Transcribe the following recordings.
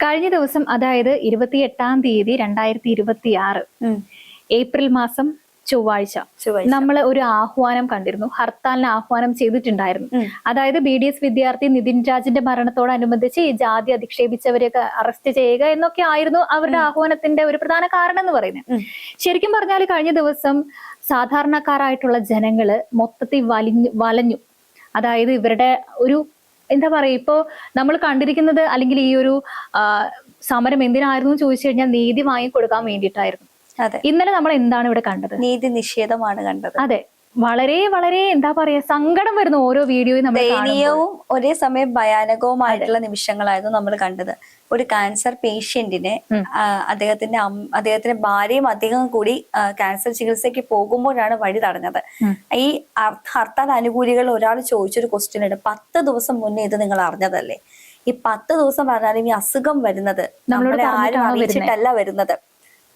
കഴിഞ്ഞ ദിവസം അതായത് 28-ാം തീയതി 2026 ഏപ്രിൽ മാസം ചൊവ്വാഴ്ച നമ്മൾ ഒരു ആഹ്വാനം കണ്ടിരുന്നു. ഹർത്താലിന് ആഹ്വാനം ചെയ്തിട്ടുണ്ടായിരുന്നു. അതായത് BDS വിദ്യാർത്ഥി നിതിൻ രാജിന്റെ മരണത്തോടനുബന്ധിച്ച് ഈ ജാതി അധിക്ഷേപിച്ചവരെയൊക്കെ അറസ്റ്റ് ചെയ്യുക എന്നൊക്കെ ആയിരുന്നു അവരുടെ ആഹ്വാനത്തിന്റെ ഒരു പ്രധാന കാരണം എന്ന് പറയുന്നത്. ശരിക്കും പറഞ്ഞാൽ കഴിഞ്ഞ ദിവസം സാധാരണക്കാരായിട്ടുള്ള ജനങ്ങള് മൊത്തത്തിൽ വലഞ്ഞു. അതായത് ഇവരുടെ ഒരു എന്താ പറയാ, ഇപ്പോ നമ്മൾ കണ്ടിരിക്കുന്നത് അല്ലെങ്കിൽ ഈ ഒരു സമരം എന്തിനായിരുന്നു ചോദിച്ചു കഴിഞ്ഞാൽ നീതി വാങ്ങിക്കൊടുക്കാൻ വേണ്ടിയിട്ടായിരുന്നു. ഇന്നലെ നമ്മൾ എന്താണ് ഇവിടെ കണ്ടത്? നീതി നിഷേധമാണ് കണ്ടത്. അതെ, വളരെ വളരെ എന്താ പറയാ, സങ്കടം വരുന്ന ഓരോ വീഡിയോയും നമ്മൾ ദയനീയവും ഒരേ സമയം ഭയാനകവുമായിട്ടുള്ള നിമിഷങ്ങളായിരുന്നു നമ്മൾ കണ്ടത്. ഒരു ക്യാൻസർ പേഷ്യന്റിനെ അദ്ദേഹത്തിന്റെ ഭാര്യയും അദ്ദേഹം കൂടി ക്യാൻസർ ചികിത്സയ്ക്ക് പോകുമ്പോഴാണ് വഴി തടഞ്ഞത്. ഈ ഹർത്താൽ അനുകൂലികൾ ഒരാൾ ചോദിച്ചൊരു ക്വസ്റ്റ്യൻ ഉണ്ട്, 10 ദിവസം മുന്നേ ഇത് നിങ്ങൾ അറിഞ്ഞതല്ലേ? ഈ 10 ദിവസം പറഞ്ഞാലും ഈ അസുഖം വരുന്നത് നമ്മളെ ആരും അറിയിച്ചിട്ടല്ല വരുന്നത്.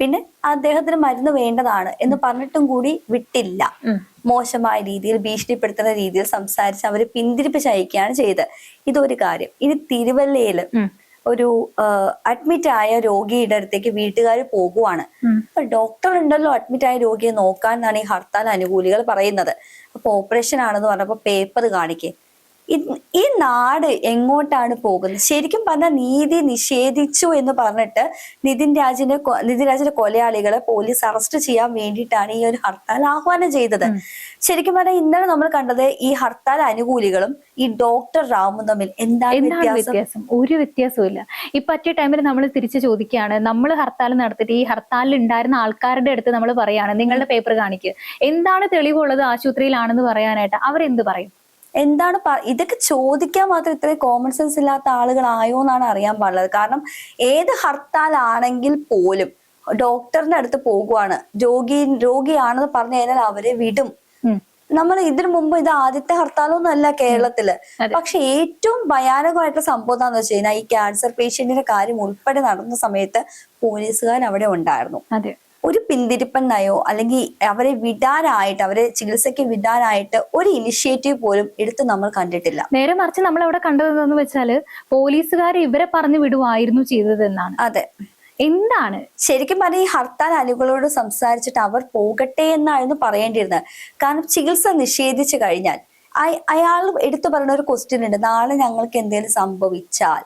പിന്നെ അദ്ദേഹത്തിന് മരുന്ന് വേണ്ടതാണ് എന്ന് പറഞ്ഞിട്ടും കൂടി വിട്ടില്ല. മോശമായ രീതിയിൽ ഭീഷണിപ്പെടുത്തുന്ന രീതിയിൽ സംസാരിച്ച് അവര് പിന്തിരിപ്പിച്ചയക്കുകയാണ് ചെയ്തത്. ഇതൊരു കാര്യം. ഇനി തിരുവല്ലയില് ഒരു അഡ്മിറ്റ് ആയ രോഗിയുടെ അടുത്തേക്ക് വീട്ടുകാർ പോകുവാണ്. അപ്പൊ ഡോക്ടർ ഉണ്ടല്ലോ അഡ്മിറ്റ് ആയ രോഗിയെ നോക്കാൻ എന്നാണ് ഈ ഹർത്താൽ അനുകൂലികൾ പറയുന്നത്. അപ്പൊ ഓപ്പറേഷൻ ആണെന്ന് പറഞ്ഞപ്പോ പേപ്പർ കാണിക്കേ. ഈ നാട് എങ്ങോട്ടാണ് പോകുന്നത്? ശരിക്കും പറഞ്ഞാൽ നീതി നിഷേധിച്ചു എന്ന് പറഞ്ഞിട്ട് നിതിൻ രാജിന്റെ കൊലയാളികളെ പോലീസ് അറസ്റ്റ് ചെയ്യാൻ വേണ്ടിയിട്ടാണ് ഈ ഒരു ഹർത്താൽ ആഹ്വാനം ചെയ്തത്. ശരിക്കും പറഞ്ഞാൽ ഇന്നലെ നമ്മൾ കണ്ടത് ഈ ഹർത്താൽ അനുകൂലികളും ഈ ഡോക്ടർ റാമും തമ്മിൽ എന്താണ് വ്യത്യാസം? ഒരു വ്യത്യാസവും ഇല്ല. ഈ പറ്റിയ ടൈമിൽ നമ്മൾ തിരിച്ചു ചോദിക്കുകയാണ്, നമ്മൾ ഹർത്താൽ നടത്തിയിട്ട് ഈ ഹർത്താലിൽ ഉണ്ടായിരുന്ന ആൾക്കാരുടെ അടുത്ത് നമ്മൾ പറയാണ് നിങ്ങളുടെ പേപ്പർ കാണിക്കുക, എന്താണ് തെളിവുള്ളത് ആശുപത്രിയിലാണെന്ന് പറയാനായിട്ട് അവരെന്ത് പറയും? എന്താണ് ഇതൊക്കെ ചോദിക്കാൻ മാത്രം ഇത്രയും കോമൺ സെൻസ് ഇല്ലാത്ത ആളുകളായോ എന്നാണ് അറിയാൻ പാടുള്ളത്. കാരണം ഹർത്താൽ ആണെങ്കിൽ പോലും ഡോക്ടറിന്റെ അടുത്ത് പോകുവാണ്, രോഗിയാണെന്ന് പറഞ്ഞു കഴിഞ്ഞാൽ അവരെ വിടും. നമ്മൾ ഇതിനു മുമ്പ് ഇത് ആദ്യത്തെ ഹർത്താലൊന്നും അല്ല കേരളത്തില്. പക്ഷെ ഏറ്റവും ഭയാനകമായിട്ടുള്ള സംഭവം എന്താണെന്ന് വെച്ച് കഴിഞ്ഞാൽ ഈ ക്യാൻസർ പേഷ്യന്റിന്റെ കാര്യം ഉൾപ്പെടെ നടന്ന സമയത്ത് പോലീസുകാർ അവിടെ ഉണ്ടായിരുന്നു. ഒരു പിന്തിരിപ്പൻ നയോ അല്ലെങ്കിൽ അവരെ വിടാനായിട്ട്, അവരെ ചികിത്സയ്ക്ക് വിടാനായിട്ട് ഒരു ഇനിഷ്യേറ്റീവ് പോലും എടുത്ത് നമ്മൾ കണ്ടിട്ടില്ല. നേരെ മറിച്ച് നമ്മൾ അവിടെ കണ്ടതെന്ന് വെച്ചാല് പോലീസുകാർ ഇവരെ പറഞ്ഞു വിടുവായിരുന്നു ചെയ്തതെന്നാണ്. അതെ, എന്താണ് ശരിക്കും പറഞ്ഞാൽ ഈ ഹർത്താൽ അനുകൂലികളോട് സംസാരിച്ചിട്ട് അവർ പോകട്ടെ എന്നായിരുന്നു പറയേണ്ടിയിരുന്നത്. കാരണം ചികിത്സ നിഷേധിച്ചു കഴിഞ്ഞാൽ അയാൾ എടുത്തു പറയുന്ന ഒരു ക്വസ്റ്റ്യൻ ഉണ്ട്, നാളെ ഞങ്ങൾക്ക് എന്തെങ്കിലും സംഭവിച്ചാൽ.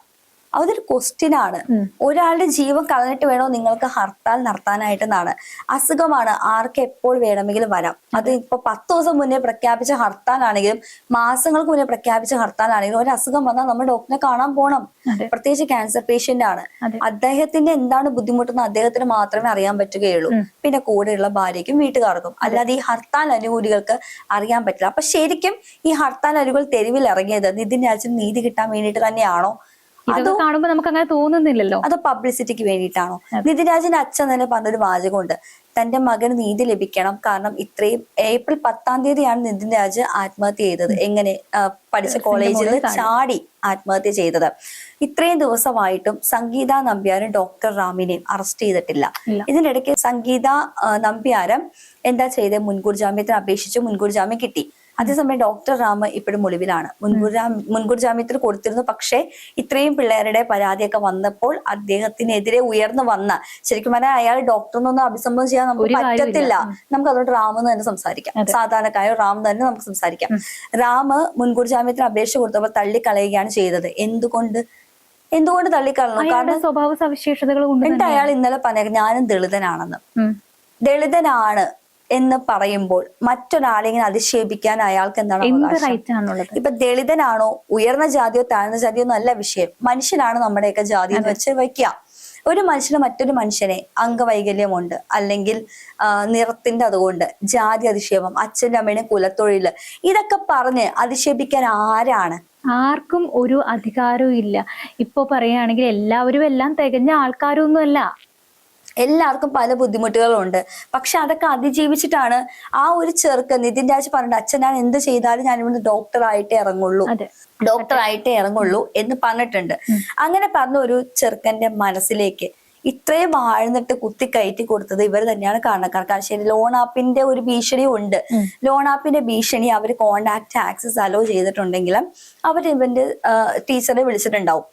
അതൊരു ക്വസ്റ്റ്യൻ ആണ്. ഒരാളുടെ ജീവൻ കളഞ്ഞിട്ട് വേണോ നിങ്ങൾക്ക് ഹർത്താൽ നടത്താനായിട്ടെന്നാണ്. അസുഖമാണ്, ആർക്ക് എപ്പോൾ വേണമെങ്കിലും വരാം. അത് ഇപ്പൊ 10 ദിവസം മുന്നേ പ്രഖ്യാപിച്ച ഹർത്താലാണെങ്കിലും മാസങ്ങൾക്ക് മുന്നേ പ്രഖ്യാപിച്ച ഹർത്താലാണെങ്കിലും ഒരു അസുഖം വന്നാൽ നമ്മൾ ഡോക്ടറെ കാണാൻ പോകണം. പ്രത്യേകിച്ച് ക്യാൻസർ പേഷ്യന്റ് ആണ്. അദ്ദേഹത്തിന്റെ എന്താണ് ബുദ്ധിമുട്ടെന്ന് അദ്ദേഹത്തിന് മാത്രമേ അറിയാൻ പറ്റുകയുള്ളൂ. പിന്നെ കൂടെയുള്ള ഭാര്യയ്ക്കും വീട്ടുകാർക്കും. അല്ലാതെ ഈ ഹർത്താൽ അനുകൂലികൾക്ക് അറിയാൻ പറ്റില്ല. അപ്പൊ ശരിക്കും ഈ ഹർത്താൽ അനുകൂലികൾ തെരുവിൽ ഇറങ്ങിയത് നിതിൻ രാജിന് നീതി കിട്ടാൻ വേണ്ടിയിട്ട് തന്നെയാണോ? അത് കാണുമ്പോ നമുക്ക് അങ്ങനെ തോന്നുന്നില്ലല്ലോ. അത് പബ്ലിസിറ്റിക്ക് വേണ്ടിയിട്ടാണോ? നിതിൻ രാജിന്റെ അച്ഛൻ തന്നെ പറഞ്ഞൊരു വാചകമുണ്ട്, തന്റെ മകന് നീതി ലഭിക്കണം. കാരണം ഇത്രയും ഏപ്രിൽ 10-ാം തീയതിയാണ് നിതിൻ രാജ് ആത്മഹത്യ ചെയ്തത്. എങ്ങനെ? പഠിച്ച കോളേജിൽ ചാടി ആത്മഹത്യ ചെയ്തത്. ഇത്രയും ദിവസമായിട്ടും സംഗീത നമ്പ്യാരും ഡോക്ടർ റാമിനെയും അറസ്റ്റ് ചെയ്തിട്ടില്ല. ഇതിന്റെ ഇടയ്ക്ക് സംഗീത നമ്പ്യാരം എന്താ ചെയ്തത്? മുൻകൂർ ജാമ്യത്തിന് അപേക്ഷിച്ചു, മുൻകൂർ ജാമ്യം കിട്ടി. അതേസമയം ഡോക്ടർ റാം ഇപ്പോഴും ഒളിവിലാണ്. മുൻകൂർ ജാമ്യത്തിൽ കൊടുത്തിരുന്നു. പക്ഷേ ഇത്രയും പിള്ളേരുടെ പരാതിയൊക്കെ വന്നപ്പോൾ അദ്ദേഹത്തിനെതിരെ ഉയർന്നു വന്ന, ശരിക്കും പറഞ്ഞാൽ അയാൾ ഡോക്ടറിനൊന്നും അഭിസംബോധന ചെയ്യാൻ നമുക്ക് പറ്റത്തില്ല. നമുക്ക് അതുകൊണ്ട് റാം എന്ന് തന്നെ സംസാരിക്കാം. സാധാരണക്കാരോ റാം തന്നെ നമുക്ക് സംസാരിക്കാം. റാം മുൻകൂർ ജാമ്യത്തിന് അപേക്ഷ കൊടുത്തപ്പോൾ തള്ളിക്കളയുകയാണ് ചെയ്തത്. എന്തുകൊണ്ട് തള്ളിക്കളയണം? കാരണം സ്വഭാവ സവിശേഷതകൾ. എന്നിട്ട് അയാൾ ഇന്നലെ പറഞ്ഞ ഞാനും ദളിതനാണെന്ന്. ദളിതനാണ് എന്ന് പറയുമ്പോൾ മറ്റൊരാളിങ്ങനെ അധിക്ഷേപിക്കാൻ അയാൾക്ക് എന്താണ് അവകാശം? ഇപ്പൊ ദളിതനാണോ, ഉയർന്ന ജാതിയോ താഴ്ന്ന ജാതിയോ എന്നല്ല വിഷയം. മനുഷ്യനാണ് നമ്മുടെയൊക്കെ ജാതി എന്ന് വെച്ച് വയ്ക്കുക. ഒരു മനുഷ്യന് മറ്റൊരു മനുഷ്യനെ അംഗവൈകല്യമുണ്ട്, അല്ലെങ്കിൽ നിറത്തിന്റെ അതുകൊണ്ട് ജാതി അധിക്ഷേപം, അച്ഛൻ്റെ അമ്മയുടെ കുലത്തൊഴില്, ഇതൊക്കെ പറഞ്ഞ് അധിക്ഷേപിക്കാൻ ആരാണ്? ആർക്കും ഒരു അധികാരവും ഇല്ല. ഇപ്പൊ പറയുകയാണെങ്കിൽ എല്ലാവരും എല്ലാം തികഞ്ഞ ആൾക്കാരൊന്നുമല്ല. എല്ലാവർക്കും പല ബുദ്ധിമുട്ടുകളുണ്ട്. പക്ഷെ അതൊക്കെ അതിജീവിച്ചിട്ടാണ് ആ ഒരു ചെറുക്കൻ നിതിൻ രാജ് പറഞ്ഞത്, അച്ഛൻ ഞാൻ എന്ത് ചെയ്താലും ഞാൻ ഇവിടുന്ന് ഡോക്ടറായിട്ടേ ഇറങ്ങുള്ളൂ എന്ന് പറഞ്ഞിട്ടുണ്ട്. അങ്ങനെ പറഞ്ഞ ഒരു ചെറുക്കന്റെ മനസ്സിലേക്ക് ഇത്രയും ആഴ്ന്നിട്ട് കുത്തിക്കയറ്റി കൊടുത്തത് ഇവർ തന്നെയാണ് കാരണക്കാർ. കാരണം ശരി, ലോൺ ആപ്പിന്റെ ഒരു ഭീഷണി ഉണ്ട്. ലോൺ ആപ്പിന്റെ ഭീഷണി അവർ കോണ്ടാക്ട് ആക്സസ് അലോ ചെയ്തിട്ടുണ്ടെങ്കിലും അവർ ഇവന്റെ ടീച്ചറെ വിളിച്ചിട്ടുണ്ടാവും.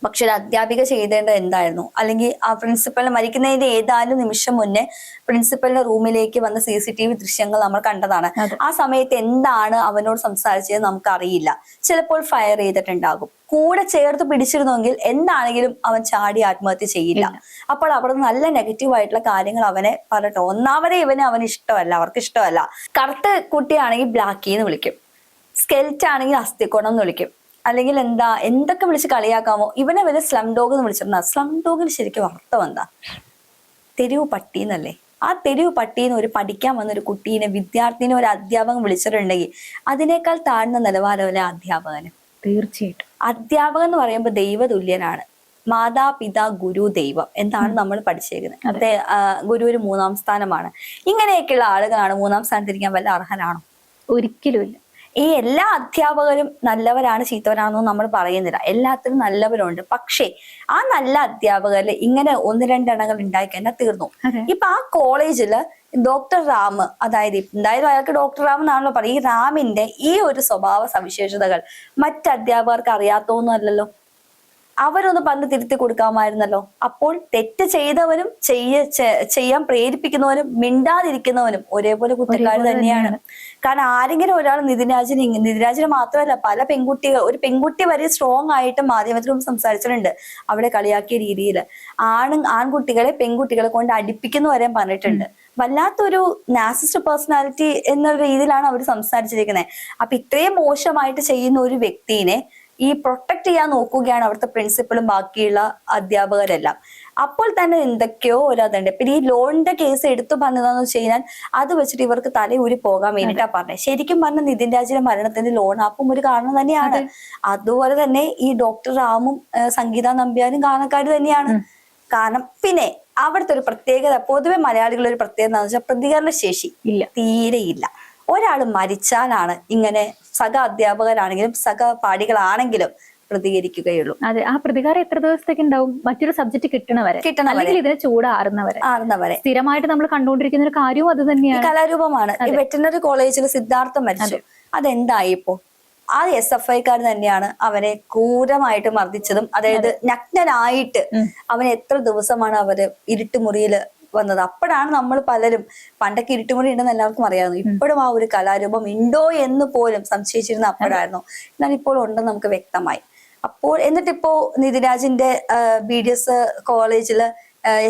പക്ഷെ ഒരു അധ്യാപിക ചെയ്തേണ്ടത് എന്തായിരുന്നു? അല്ലെങ്കിൽ ആ പ്രിൻസിപ്പലിന് മരിക്കുന്നതിന്റെ ഏതാനും നിമിഷം മുന്നേ പ്രിൻസിപ്പലിന്റെ റൂമിലേക്ക് വന്ന CCTV ദൃശ്യങ്ങൾ നമ്മൾ കണ്ടതാണ്. ആ സമയത്ത് എന്താണ് അവനോട് സംസാരിച്ചത് നമുക്കറിയില്ല. ചിലപ്പോൾ ഫയർ ചെയ്തിട്ടുണ്ടാകും. കൂടെ ചേർത്ത് പിടിച്ചിരുന്നെങ്കിൽ എന്താണെങ്കിലും അവൻ ചാടി ആത്മഹത്യ ചെയ്യില്ല. അപ്പോൾ അവിടെ നല്ല നെഗറ്റീവ് ആയിട്ടുള്ള കാര്യങ്ങൾ അവനെ പറയട്ടെ. ഒന്നാമതേ അവന് ഇഷ്ടമല്ല, അവർക്ക് ഇഷ്ടമല്ല. കറുത്ത കുട്ടിയാണെങ്കിൽ ബ്ലാക്കി എന്ന് വിളിക്കും, സ്കെൽറ്റ് ആണെങ്കിൽ അസ്ഥിക്കോണം എന്ന് വിളിക്കും, അല്ലെങ്കിൽ എന്തൊക്കെ വിളിച്ച് കളിയാക്കാമോ. ഇവനെ വരെ സ്ലം ഡോഗ് എന്ന് വിളിച്ചിരുന്ന. സ്ലം ഡോഗിന് ശരിക്കും അർത്ഥം എന്താ? തെരുവ് പട്ടി എന്നല്ലേ? ആ തെരുവ് പട്ടിന്ന് ഒരു പഠിക്കാൻ വന്ന ഒരു കുട്ടീനെ, വിദ്യാർത്ഥിനെ ഒരു അധ്യാപകൻ വിളിച്ചിട്ടുണ്ടെങ്കിൽ അതിനേക്കാൾ താഴ്ന്ന നിലവാരമല്ലേ അധ്യാപകന്? തീർച്ചയായിട്ടും. അധ്യാപകൻ എന്ന് പറയുമ്പോൾ ദൈവതുല്യനാണ്. മാതാപിതാ ഗുരു ദൈവം എന്നാണ് നമ്മൾ പഠിച്ചേക്കുന്നത്. ഗുരു ഒരു 3-ാം സ്ഥാനമാണ്. ഇങ്ങനെയൊക്കെയുള്ള ആളുകളാണ് 3-ാം സ്ഥാനത്തിരിക്കാൻ വല്ല അർഹനാണോ? ഒരിക്കലുമില്ല. ഈ എല്ലാ അധ്യാപകരും നല്ലവരാണ് ചീത്തവരാണെന്നും നമ്മൾ പറയുന്നില്ല. എല്ലാത്തിനും നല്ലവരുണ്ട്. പക്ഷേ ആ നല്ല അധ്യാപകരിൽ ഇങ്ങനെ 1-2 എണ്ണങ്ങൾ ഉണ്ടായി കഴിഞ്ഞാൽ തീർന്നു. ഇപ്പൊ ആ കോളേജില് ഡോക്ടർ റാം, അതായത് എന്തായാലും അയാൾക്ക് ഡോക്ടർ റാം എന്നാണല്ലോ പറയുക. ഈ റാമിന്റെ ഈ ഒരു സ്വഭാവ സവിശേഷതകൾ മറ്റ് അധ്യാപകർക്ക് അറിയാത്തൊന്നും അല്ലല്ലോ. അവരൊന്ന് പണ്ട് തിരുത്തി കൊടുക്കാമായിരുന്നല്ലോ. അപ്പോൾ തെറ്റ് ചെയ്തവനും ചെയ്യാൻ പ്രേരിപ്പിക്കുന്നവനും മിണ്ടാതിരിക്കുന്നവനും ഒരേപോലെ കുറ്റക്കാർ തന്നെയാണ്. കാരണം ആരെങ്കിലും ഒരാൾ നിതിരാജിന് മാത്രമല്ല, പല ഒരു പെൺകുട്ടി വരെ സ്ട്രോങ് ആയിട്ട് മാധ്യമത്തിലും സംസാരിച്ചിട്ടുണ്ട്. അവിടെ കളിയാക്കിയ രീതിയിൽ ആൺകുട്ടികളെ പെൺകുട്ടികളെ കൊണ്ട് അടിപ്പിക്കുന്ന വരെ പറഞ്ഞിട്ടുണ്ട്. വല്ലാത്തൊരു നാസിസ്റ്റ് പേഴ്സണാലിറ്റി എന്ന രീതിയിലാണ് അവർ സംസാരിച്ചിരിക്കുന്നത്. അപ്പൊ ഇത്രയും മോശമായിട്ട് ചെയ്യുന്ന ഒരു വ്യക്തിനെ ഈ പ്രൊട്ടക്ട് ചെയ്യാൻ നോക്കുകയാണ് അവിടുത്തെ പ്രിൻസിപ്പളും ബാക്കിയുള്ള അധ്യാപകരെല്ലാം. അപ്പോൾ തന്നെ എന്തൊക്കെയോ അതുണ്ട്. പിന്നെ ഈ ലോണിന്റെ കേസ് എടുത്തു പറഞ്ഞതാന്ന് വെച്ച് കഴിഞ്ഞാൽ അത് വെച്ചിട്ട് ഇവർക്ക് തലയൂരി പോകാൻ വേണ്ടിയിട്ടാ പറഞ്ഞത്. ശരിക്കും പറഞ്ഞ നിതിൻ രാജിന്റെ മരണത്തിന് ലോൺ ആപ്പും ഒരു കാരണം തന്നെയാണ്. അതുപോലെ തന്നെ ഈ ഡോക്ടർ റാമും സംഗീത നമ്പ്യാരും കാരണക്കാർ തന്നെയാണ്. കാരണം പിന്നെ അവിടുത്തെ ഒരു പ്രത്യേകത, പൊതുവെ മലയാളികളുടെ ഒരു പ്രത്യേകത എന്താണെന്ന് വെച്ചാൽ പ്രതികരണ ശേഷി തീരെയില്ല. ഒരാൾ മരിച്ചാലാണ് ഇങ്ങനെ സഹ അധ്യാപകരാണെങ്കിലും സഹപാഠികളാണെങ്കിലും പ്രതികരിക്കുകയുള്ളൂ. അതെ, ആ പ്രതികാരം എത്ര ദിവസത്തേക്ക് ഉണ്ടാവും? മറ്റൊരു സബ്ജക്ട് കിട്ടണവരെ, അല്ലെങ്കിൽ ഇതിനെ ചൂടാറുന്നവരെ. സ്ഥിരമായിട്ട് നമ്മൾ കണ്ടുകൊണ്ടിരിക്കുന്ന ഒരു കാര്യവും അത് തന്നെയാണ്. കലാരൂപമാണ്. ഈ വെറ്ററിനറി കോളേജിൽ സിദ്ധാർത്ഥം മരിച്ചു. അതെന്തായി? ഇപ്പോ ആ SFIക്കാർ തന്നെയാണ് അവനെ ക്രൂരമായിട്ട് മർദ്ദിച്ചതും. അതായത് നഗ്നനായിട്ട് അവന് എത്ര ദിവസമാണ് അവര് ഇരുട്ടുമുറിയില് വന്നത്. അപ്പോഴാണ് നമ്മൾ പലരും, പണ്ടൊക്കെ ഇരുട്ടുമുറി ഉണ്ടെന്ന് എല്ലാവർക്കും അറിയാമായിരുന്നു, ഇപ്പോഴും ആ ഒരു കലാരൂപം ഉണ്ടോ എന്ന് പോലും സംശയിച്ചിരുന്ന അപ്പോഴായിരുന്നു. എന്നാൽ ഇപ്പോൾ ഉണ്ടെന്ന് നമുക്ക് വ്യക്തമായി. അപ്പോൾ എന്നിട്ടിപ്പോ നിതിരാജിന്റെ BDS കോളേജില്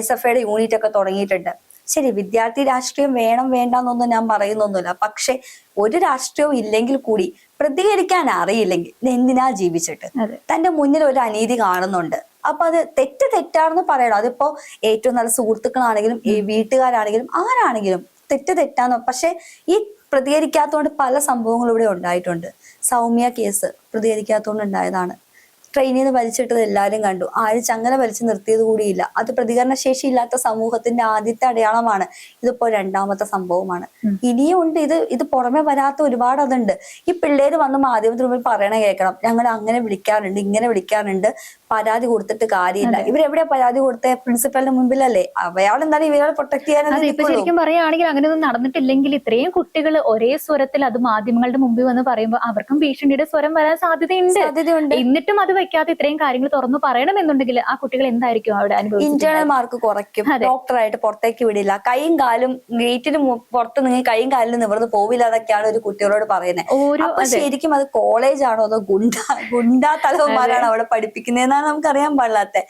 SFIയുടെ യൂണിറ്റ് ഒക്കെ തുടങ്ങിയിട്ടുണ്ട്. ശരി, വിദ്യാർത്ഥി രാഷ്ട്രീയം വേണം വേണ്ടെന്നൊന്നും ഞാൻ പറയുന്നൊന്നുമില്ല. പക്ഷെ ഒരു രാഷ്ട്രീയവും ഇല്ലെങ്കിൽ കൂടി പ്രതികരിക്കാൻ അറിയില്ലെങ്കിൽ എന്തിനാ ജീവിച്ചിട്ട്? തന്റെ മുന്നിൽ ഒരു അനീതി കാണുന്നുണ്ട്, അപ്പൊ അത് തെറ്റാണെന്ന് പറയണം. അതിപ്പോ ഏറ്റവും നല്ല സുഹൃത്തുക്കളാണെങ്കിലും വീട്ടുകാരാണെങ്കിലും ആരാണെങ്കിലും തെറ്റാന്ന്. പക്ഷെ ഈ പ്രതികരിക്കാത്തതുകൊണ്ട് പല സംഭവങ്ങളും ഇവിടെ ഉണ്ടായിട്ടുണ്ട്. സൗമ്യ കേസ് പ്രതികരിക്കാത്തതുകൊണ്ട് ഉണ്ടായതാണ്. ട്രെയിനിൽ നിന്ന് വലിച്ചിട്ടത് എല്ലാവരും കണ്ടു. ആരും ചങ്ങല വലിച്ചു നിർത്തിയത് കൂടിയില്ല. അത് പ്രതികരണശേഷി ഇല്ലാത്ത സമൂഹത്തിന്റെ ആദ്യത്തെ അടയാളമാണ്. ഇതിപ്പോ 2ാമത്തെ സംഭവമാണ്. ഇനിയും ഉണ്ട്. ഇത് പുറമെ വരാത്ത ഒരുപാട് അതുണ്ട്. ഈ പിള്ളേര് വന്ന് മാധ്യമത്തിന് മുമ്പിൽ പറയണ കേൾക്കണം, ഞങ്ങൾ അങ്ങനെ വിളിക്കാറുണ്ട്, ഇങ്ങനെ വിളിക്കാറുണ്ട്, പരാതി കൊടുത്തിട്ട് കാര്യമില്ല. ഇവരെവിടെയാ പരാതി കൊടുത്തേ? പ്രിൻസിപ്പലിന്റെ മുമ്പിലല്ലേ. അയാൾ എന്താണ് ഇവരെ പ്രൊട്ടക്ട് ചെയ്യാൻ? ഇപ്പൊ ശരിക്കും പറയുകയാണെങ്കിൽ അങ്ങനെയൊന്നും നടന്നിട്ടില്ലെങ്കിൽ ഇത്രയും കുട്ടികൾ ഒരേ സ്വരത്തിൽ അത് മാധ്യമങ്ങളുടെ മുമ്പിൽ വന്ന് പറയുമ്പോൾ അവർക്കും ഭീഷണിയുടെ സ്വരം വരാൻ സാധ്യതയുണ്ട്. എന്നിട്ടും അത് വെക്കാതെ ഇത്രയും കാര്യങ്ങൾ തുറന്നു പറയണമെന്നുണ്ടെങ്കിൽ ആ കുട്ടികൾ എന്തായിരിക്കും അവിടെ അനുഭവിച്ചത്? ഇന്റേണൽ മാർക്ക് കുറയ്ക്കും, ഡോക്ടറായിട്ട് പുറത്തേക്ക് വിടില്ല, കൈയും കാലും ഗേറ്റിന് പുറത്ത് നിങ്ങൾ കൈയും കാലിലും നിവർന്ന് പോവില്ല, അതൊക്കെയാണ് ഒരു കുട്ടികളോട് പറയുന്നത്. അപ്പൊ ശരിക്കും അത് കോളേജാണോ അതോ ഗുണ്ടാ തലവന്മാരാണ് അവിടെ പഠിപ്പിക്കുന്നതെന്നാണ് നമുക്കറിയാൻ പാടില്ലാത്ത.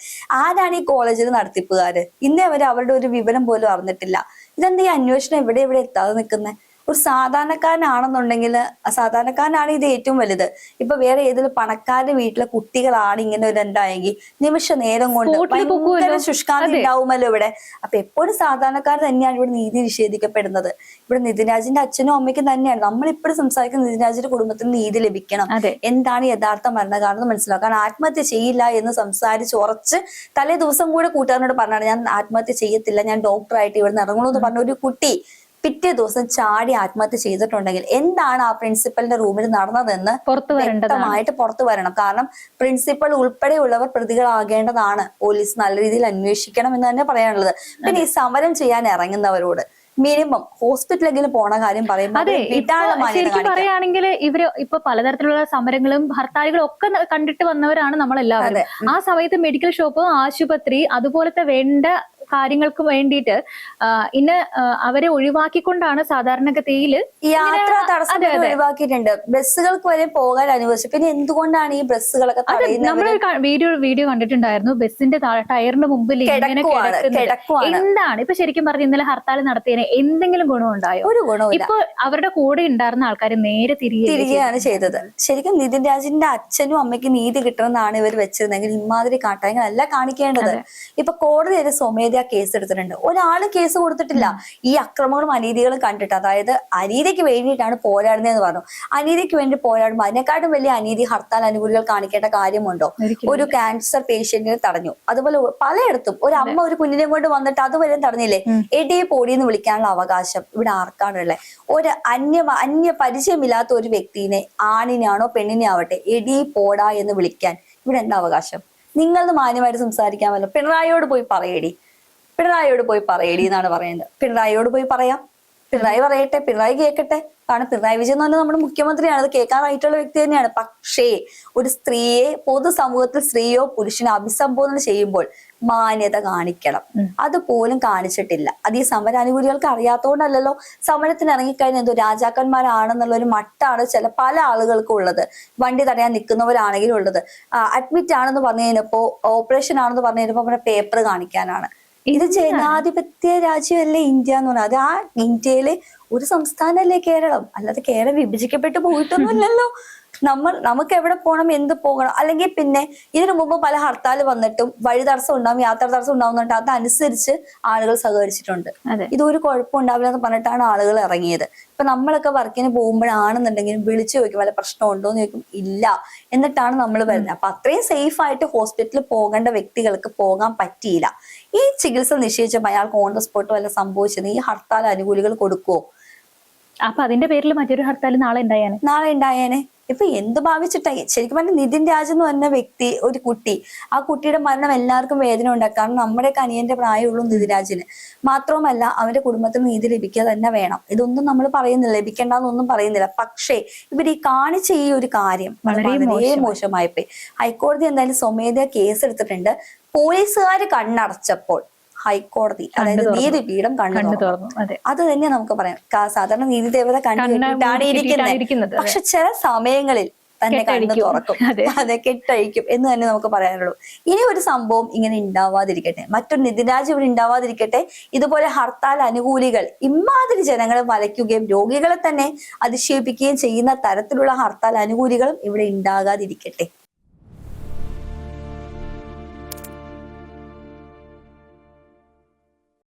ആരാണ് ഈ കോളേജിൽ നടത്തിപ്പുകാര്? ഇന്നേ വരെ അവരുടെ ഒരു വിവരം പോലും അറിഞ്ഞിട്ടില്ല. ഇതെന്താ ഈ അന്വേഷണം എവിടെ എത്താതെ നിൽക്കുന്നത്? ഒരു സാധാരണക്കാരനാണെന്നുണ്ടെങ്കിൽ, സാധാരണക്കാരനാണ് ഇത് ഏറ്റവും വലുത്. ഇപ്പൊ വേറെ ഏതെങ്കിലും പണക്കാരുടെ വീട്ടിലെ കുട്ടികളാണ് ഇങ്ങനെ ഒരു ഉണ്ടായെങ്കിൽ നിമിഷ നേരം കൊണ്ട് ഭയങ്കര ശുഷ്കാന്തി ഉണ്ടാവുമല്ലോ ഇവിടെ. അപ്പൊ എപ്പോഴും സാധാരണക്കാർ തന്നെയാണ് ഇവിടെ നീതി നിഷേധിക്കപ്പെടുന്നത്. ഇവിടെ നിതിൻരാജിന്റെ അച്ഛനും അമ്മയ്ക്കും തന്നെയാണ് നമ്മളിപ്പോഴും സംസാരിക്കുന്ന. നിതിൻരാജിന്റെ കുടുംബത്തിന് നീതി ലഭിക്കണം, എന്താണ് യഥാർത്ഥ മരണകാരണം എന്ന് മനസ്സിലാക്കാൻ. ആത്മഹത്യ ചെയ്യില്ല എന്ന് സംസാരിച്ച് ഉറച്ച് തലേ ദിവസം കൂടെ കൂട്ടുകാരനോട് പറഞ്ഞാണ് ഞാൻ ആത്മഹത്യ ചെയ്യത്തില്ല, ഞാൻ ഡോക്ടറായിട്ട് ഇവിടെ ഇറങ്ങണു എന്ന് പറഞ്ഞ ഒരു കുട്ടി പിറ്റേ ദിവസം ചാടി ആത്മഹത്യ ചെയ്തിട്ടുണ്ടെങ്കിൽ എന്താണ് ആ പ്രിൻസിപ്പലിന്റെ റൂമിൽ നടന്നതെന്ന് വ്യക്തമായിട്ട് പുറത്തു വരണം. കാരണം പ്രിൻസിപ്പൽ ഉൾപ്പെടെയുള്ളവർ പ്രതികളാകേണ്ടതാണ്. പോലീസ് നല്ല രീതിയിൽ അന്വേഷിക്കണം എന്ന് തന്നെ പറയാനുള്ളത്. പിന്നെ ഈ സമരം ചെയ്യാൻ ഇറങ്ങുന്നവരോട് മിനിമം ഹോസ്പിറ്റലെങ്കിലും പോണ കാര്യം പറയുമ്പോൾ അതെ, ശരിക്കും പറയുകയാണെങ്കിൽ ഇവര് ഇപ്പൊ പലതരത്തിലുള്ള സമരങ്ങളും ഹർത്താലുകളും ഒക്കെ കണ്ടിട്ട് വന്നവരാണ് നമ്മളെല്ലാവരും. ആ സമയത്ത് മെഡിക്കൽ ഷോപ്പ്, ആശുപത്രി, അതുപോലത്തെ വേണ്ട കാര്യങ്ങൾക്ക് വേണ്ടിയിട്ട് അവരെ ഒഴിവാക്കിക്കൊണ്ടാണ് സാധാരണഗതിയിൽ യാത്ര തടസ്സം ഒഴിവാക്കിയിട്ടുണ്ട്. ബസ്സുകൾക്ക് വരെ പോകാൻ അനുവദിച്ചു. പിന്നെ എന്തുകൊണ്ടാണ് ഈ ബസ്സുകളൊക്കെ നമ്മൾ വീഡിയോ കണ്ടിട്ടുണ്ടായിരുന്നു. ബസ്സിന്റെ ടയറിന് മുമ്പിൽ ഇങ്ങനെ എന്താണ് ഇപ്പൊ ശരിക്കും പറഞ്ഞ ഇന്നലെ ഹർത്താൽ നടത്തിയതിന് എന്തെങ്കിലും ഗുണമുണ്ടായോ? ഒരു ഗുണവും. ഇപ്പൊ അവരുടെ കൂടെ ഉണ്ടായിരുന്ന ആൾക്കാർ നേരെ തിരികെയാണ് ചെയ്തത്. ശരിക്കും നിതിൻ രാജിന്റെ അച്ഛനും അമ്മയ്ക്കും നീതി കിട്ടണമെന്നാണ് ഇവർ വെച്ചിരുന്നെങ്കിൽ ഇമാതിരി കാട്ടായങ്ങളല്ല കാണിക്കേണ്ടത്. ഇപ്പൊ കോടതി ഒരു സ്വമേധ കേസ് എടുത്തിട്ടുണ്ട്. ഒരാളും കേസ് കൊടുത്തിട്ടില്ല. ഈ അക്രമങ്ങളും അനീതികളും കണ്ടിട്ട്, അതായത് അനീതിക്ക് വേണ്ടിയിട്ടാണ് പോരാടുന്നതെന്ന് പറഞ്ഞു. അനീതിക്ക് വേണ്ടി പോരാടുമ്പോൾ അതിനെക്കാട്ടും വലിയ അനീതി ഹർത്താൽ അനുകൂലികൾ കാണിക്കേണ്ട കാര്യമുണ്ടോ? ഒരു ക്യാൻസർ പേഷ്യന്റിനെ തടഞ്ഞു. അതുപോലെ പലയിടത്തും ഒരു അമ്മ ഒരു കുഞ്ഞിനെ കൊണ്ട് വന്നിട്ട് അതുവരെ തടഞ്ഞില്ലേ? എടിയെ പോടിയെന്ന് വിളിക്കാനുള്ള അവകാശം ഇവിടെ ആർക്കാണുള്ളത്? ഒരു അന്യ പരിചയമില്ലാത്ത ഒരു വ്യക്തിനെ, ആണിനാണോ പെണ്ണിനെ ആവട്ടെ, എടി പോടാ എന്ന് വിളിക്കാൻ ഇവിടെ എന്താ അവകാശം? നിങ്ങളത് മാന്യമായിട്ട് സംസാരിക്കാമല്ലോ. പിണറായിയോട് പോയി പറയടി, പിണറായിയോട് പോയി പറയടി എന്നാണ് പറയുന്നത്. പിണറായിയോട് പോയി പറയാം, പിണറായി പറയട്ടെ, പിണറായി കേൾക്കട്ടെ. കാരണം പിണറായി വിജയൻ എന്ന് പറഞ്ഞാൽ നമ്മുടെ മുഖ്യമന്ത്രിയാണ്, അത് കേൾക്കാറായിട്ടുള്ള വ്യക്തി തന്നെയാണ്. പക്ഷേ ഒരു സ്ത്രീയെ പൊതുസമൂഹത്തിൽ സ്ത്രീയോ പുരുഷനോ അഭിസംബോധന ചെയ്യുമ്പോൾ മാന്യത കാണിക്കണം. അതുപോലും കാണിച്ചിട്ടില്ല. അത് ഈ സമരാനുകൂലികൾക്ക് അറിയാത്തതുകൊണ്ടല്ലോ. സമരത്തിന് ഇറങ്ങിക്കഴിഞ്ഞാൽ എന്തോ രാജാക്കന്മാരാണെന്നുള്ള ഒരു മട്ടാണ് പല ആളുകൾക്കും ഉള്ളത്. വണ്ടി തടയാൻ നിൽക്കുന്നവരാണെങ്കിലും ഉള്ളത്. അഡ്മിറ്റ് ആണെന്ന് പറഞ്ഞു കഴിഞ്ഞപ്പോ, ഓപ്പറേഷൻ ആണെന്ന് പറഞ്ഞു കഴിഞ്ഞപ്പോ നമ്മുടെ പേപ്പർ കാണിക്കാനാണ്. ഇത് ജനാധിപത്യ രാജ്യമല്ലേ ഇന്ത്യ എന്ന് പറഞ്ഞാൽ. അത് ആ ഇന്ത്യയിലെ ഒരു സംസ്ഥാനമല്ലേ കേരളം, അല്ലാതെ കേരളം വിഭജിക്കപ്പെട്ടു പോയിട്ടൊന്നുമില്ലല്ലോ. നമുക്ക് എവിടെ പോകണം, എന്ത് പോകണം. അല്ലെങ്കിൽ പിന്നെ ഇതിനു മുമ്പ് പല ഹർത്താൽ വന്നിട്ടും വഴി തടസ്സം ഉണ്ടാവും, യാത്രാ തടസ്സം ഉണ്ടാവുന്നുണ്ട്. അതനുസരിച്ച് ആളുകൾ സഹകരിച്ചിട്ടുണ്ട്. ഇതൊരു കുഴപ്പം ഉണ്ടാവില്ല എന്ന് പറഞ്ഞിട്ടാണ് ആളുകൾ ഇറങ്ങിയത്. ഇപ്പൊ നമ്മളൊക്കെ വർക്കിന് പോകുമ്പോഴാണെന്നുണ്ടെങ്കിലും വിളിച്ചു ചോദിക്കും വല്ല പ്രശ്നം ഉണ്ടോ എന്ന് ചോദിക്കും, ഇല്ല എന്നിട്ടാണ് നമ്മൾ വരുന്നത്. അപ്പൊ അത്രയും സേഫ് ആയിട്ട് ഹോസ്പിറ്റലിൽ പോകേണ്ട വ്യക്തികൾക്ക് പോകാൻ പറ്റിയില്ല. ഈ ചികിത്സ നിശ്ചയിച്ചപ്പോൾ അയാൾക്ക് ഓൺ ദ സ്പോട്ട് വല്ല സംഭവിച്ചത് ഈ ഹർത്താൽ അനുകൂലികൾ കൊടുക്കുവോ? അപ്പൊ അതിന്റെ പേരിൽ മറ്റൊരു ഹർത്താൽ നാളെ ഉണ്ടായേനെ. ഇപ്പൊ എന്ത് ഭാവിച്ചിട്ടായി? ശരിക്കും പറഞ്ഞാൽ നിതിൻ രാജ് എന്ന് പറഞ്ഞ വ്യക്തി, ഒരു കുട്ടി, ആ കുട്ടിയുടെ മരണം എല്ലാവർക്കും വേദന ഉണ്ടാക്കും. കാരണം നമ്മുടെയൊക്കെ അനിയന്റെ പ്രായമുള്ളൂ നിതിൻ രാജിന്. മാത്രവുമല്ല അവന്റെ കുടുംബത്തിന് നീതി ലഭിക്കുക തന്നെ വേണം. ഇതൊന്നും നമ്മൾ പറയുന്നില്ല, ലഭിക്കേണ്ടെന്നൊന്നും പറയുന്നില്ല. പക്ഷേ ഇവർ ഈ കാണിച്ച ഈ ഒരു കാര്യം വളരെ മോശമായിപ്പോയി. ഹൈക്കോടതി എന്തായാലും സ്വമേധയാ കേസ് എടുത്തിട്ടുണ്ട്. പോലീസുകാർ കണ്ണടച്ചപ്പോൾ ഹൈക്കോടതി, അതായത് നീതിപീഠം കണ്ണു തുറന്നു. അത് തന്നെ നമുക്ക് പറയാം. സാധാരണ നീതി ദേവത കണ്ണു ഇരിക്കുന്നത്. പക്ഷെ ചില സമയങ്ങളിൽ തന്നെ കണ്ണു തുറക്കും, അതെ, കെട്ടഴിക്കും എന്ന് തന്നെ നമുക്ക് പറയാനുള്ളൂ. ഇനി ഒരു സംഭവം ഇങ്ങനെ ഉണ്ടാവാതിരിക്കട്ടെ, മറ്റൊരു നിതിൻ രാജ് ഇവിടെ ഉണ്ടാവാതിരിക്കട്ടെ. ഇതുപോലെ ഹർത്താൽ അനുകൂലികൾ ഇമാതിരി ജനങ്ങളെ വലയ്ക്കുകയും രോഗികളെ തന്നെ അധിക്ഷേപിക്കുകയും ചെയ്യുന്ന തരത്തിലുള്ള ഹർത്താൽ അനുകൂലികളും ഇവിടെ ഉണ്ടാകാതിരിക്കട്ടെ.